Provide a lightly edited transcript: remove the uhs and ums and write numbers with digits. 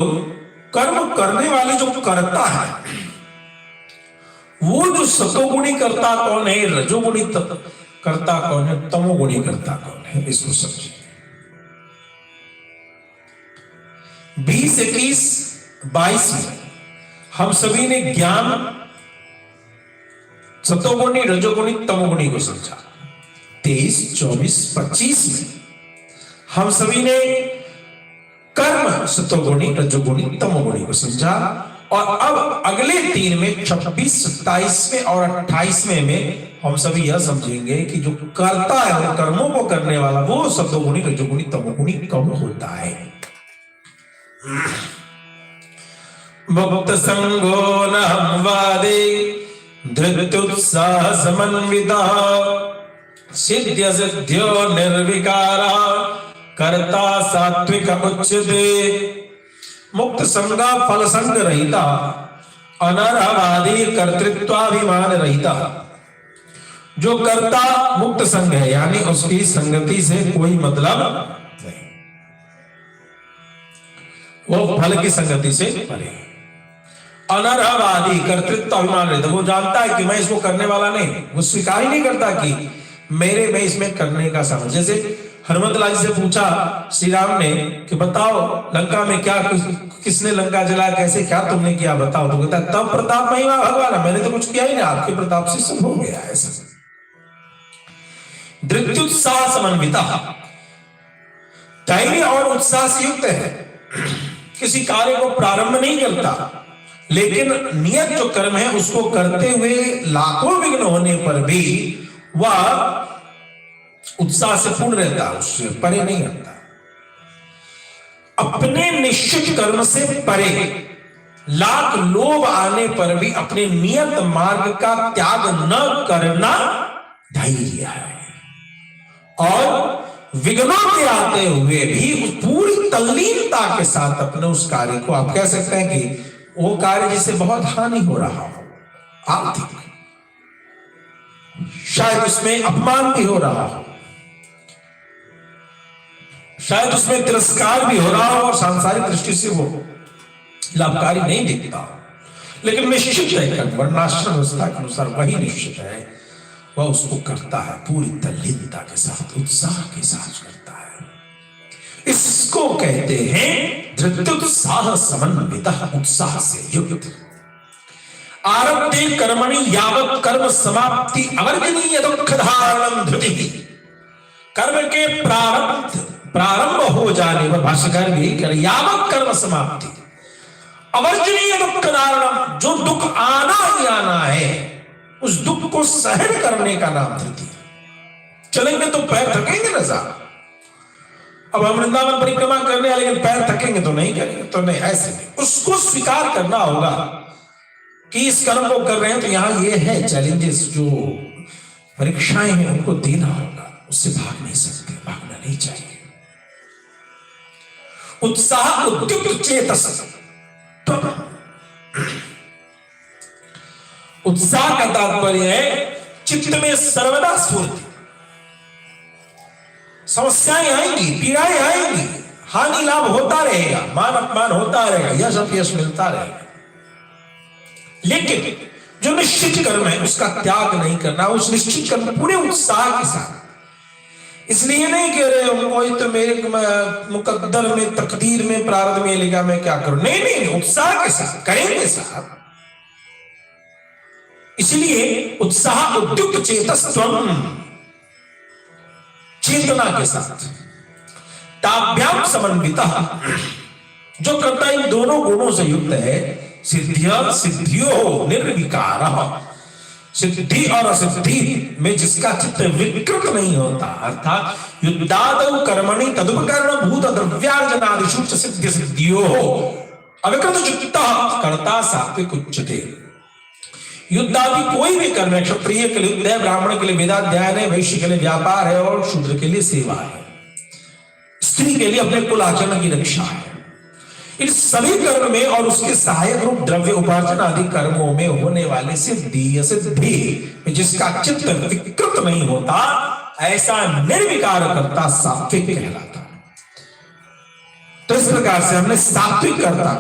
कर्म करने वाले जो करता है, वो जो सतोगुणी करता कौन है, रजोगुणी करता कौन है, तमोगुणी करता कौन है, इसको समझिए। 20, 21, 22 में हम सभी ने ज्ञान सतोगुणी, रजोगुणी, तमोगुणी को समझा। 23, 24, 25 में हम सभी ने कर्म सतोगुणी, रजोगुणी, तमोगुणी को समझा। और अब अगले 3 में 26, 27 में और 28वें में हम सभी यह समझेंगे कि जो करता है, कर्मों को करने वाला, वो सतोगुणी, रजोगुणी, तमोगुणी कब होता है। भक्त संगो न हम वादे धृत्युत्साह समन्विता सिद्ध्य सिद्ध्यो निर्विकारा कर्ता सात्विक उच्यते। मुक्त संगा फल संग रहिता अनरहवादी कर्तृत्वाभिमान रहिता। जो कर्ता मुक्त संग है, यानी उसकी संगति से कोई मतलब नहीं, वो फल की संगति से परे। अनरहवादी कर्तृत्व अभिमान रहिता, वो जानता है कि मैं इसको करने वाला नहीं, वो स्वीकार ही नहीं करता कि मेरे में इसमें करने का सामर्थ्य। जैसे हनुमत लाल जी से पूछा श्री राम ने कि बताओ लंका में क्या, किसने लंका जलाया, कैसे, क्या तुमने किया, बताओ। तो कहता तब प्रताप महिमा भगवान, मैंने तो कुछ किया ही नहीं, आपके प्रताप से सब हो गया। ऐसा धृत्युत्साह समन्विता, धैर्य और उत्साह से युक्त है, किसी कार्य को प्रारंभ नहीं करता, लेकिन नियत जो कर्म है उसको करते हुए लाखों विघ्न होने पर भी वह उत्साह से पूर्ण रहता, उससे परे नहीं रहता। अपने निश्चित कर्म से परे लाख लोभ आने पर भी अपने नियत मार्ग का त्याग न करना धैर्य है। और विघ्नों के आते हुए भी उस पूरी तल्लीनता के साथ अपने उस कार्य को, आप कह सकते हैं कि वो कार्य जिससे बहुत हानि हो रहा हो, आर्थिक, शायद उसमें अपमान भी हो रहा हो, शायद उसमें तिरस्कार भी हो रहा हो और सांसारिक दृष्टि से वो लाभकारी नहीं दिखता, लेकिन निश्चित है वर्णाश्रम व्यवस्था के अनुसार वही निश्चित है, वह उसको करता है पूरी तल्लीनता के साथ, उत्साह के साथ करता है। इसको कहते हैं धृत्युत्साह समन्विता, उत्साह से युक्त। आरब्धे कर्मणि यावत् कर्म समाप्ति अवर्जनीय दुख धारणम धृति। कर्म के प्रारंभ हो जाने पर भाष्यकार भी यावत् कर्म समाप्ति अवर्जनीय दुख धारणम, जो दुख आना ही आना है उस दुख को सहन करने का नाम धृति। चलेंगे तो पैर थकेंगे ना साहब, अब हम वृंदावन परिक्रमा करने वाले, लेकिन पैर थकेंगे तो नहीं करेंगे, तो नहीं, ऐसे नहीं, उसको स्वीकार करना होगा कि इस कर्म को कर रहे हैं तो यहां ये है चैलेंजेस, जो परीक्षाएं हैं उनको देना होगा, उससे भाग नहीं सकते, भागना नहीं चाहिए। उत्साह उद्युक्त चेतस, उत्साह का तात्पर्य है चित्त में सर्वदा स्फूर्ति। समस्याएं आएंगी, पीड़ाएं आएंगी, हानि लाभ होता रहेगा, मान अपमान होता रहेगा, यश अपयश मिलता रहेगा, लेकिन जो निश्चित कर्म है उसका त्याग नहीं करना, उस निश्चित कर्म पूरे उत्साह के साथ। इसलिए नहीं कह रहे हो कोई तो मेरे मुकद्दर में, तकदीर में, प्रारब्ध में लिखा, मैं क्या करूं, नहीं नहीं, उत्साह के साथ करेंगे साहब। इसलिए उत्साह उद्युक्त चेतस्त्वम, चेतना के साथ। ताभ्याम समन्विता, जो करता इन दोनों गुणों से युक्त है, सिद्धिया सिद्धियो निर्विकार, सिद्धि और असिद्धि में जिसका चित्त विकृत नहीं होता, अर्थात युद्धादौ कर्मणि तदुपकरण भूत द्रव्यार्जनादिषु च सिद्ध सिद्धियो अविकृत चित्तः कर्ता सात्विक उच्यते। युद्धादि कोई भी कर्म है, क्षत्रिय के लिए युद्ध है, ब्राह्मण के लिए वेदाध्ययन है, वैश्य के लिए व्यापार है और शूद्र के लिए सेवा है, स्त्री के लिए अपने कुल आचरण की रक्षा है। इन सभी कर्म में और उसके सहायक रूप द्रव्य उपार्जन आदि कर्मों में होने वाले सिद्धि असिद्धि में जिसका चित्त विकृत नहीं होता, ऐसा निर्विकार करता सात्विक कहलाता। तो इस प्रकार से हमने सात्विक कर्ता